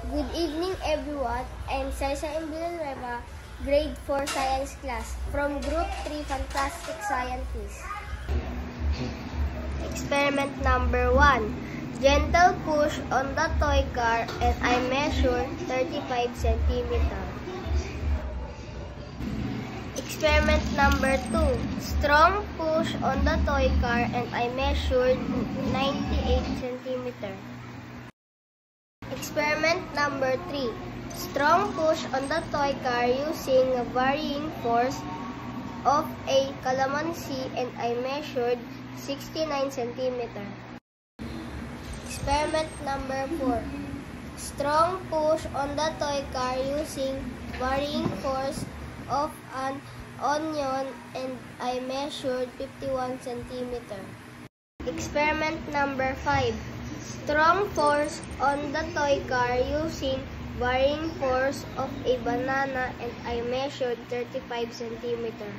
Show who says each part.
Speaker 1: Good evening everyone. I'm Cesar Villanueva, grade 4 science class from group 3 Fantastic Scientists. Experiment number 1. Gentle push on the toy car and I measure 35 centimeters. Experiment number 2. Strong push on the toy car and I measured 98 centimeters. Experiment number 3. Strong push on the toy car using a varying force of a calamansi and I measured 69 centimeters. Experiment number 4. Strong push on the toy car using varying force of an onion and I measured 51 centimeters. Experiment number 5. Strong force on the toy car using varying force of a banana and I measured 35 centimeters.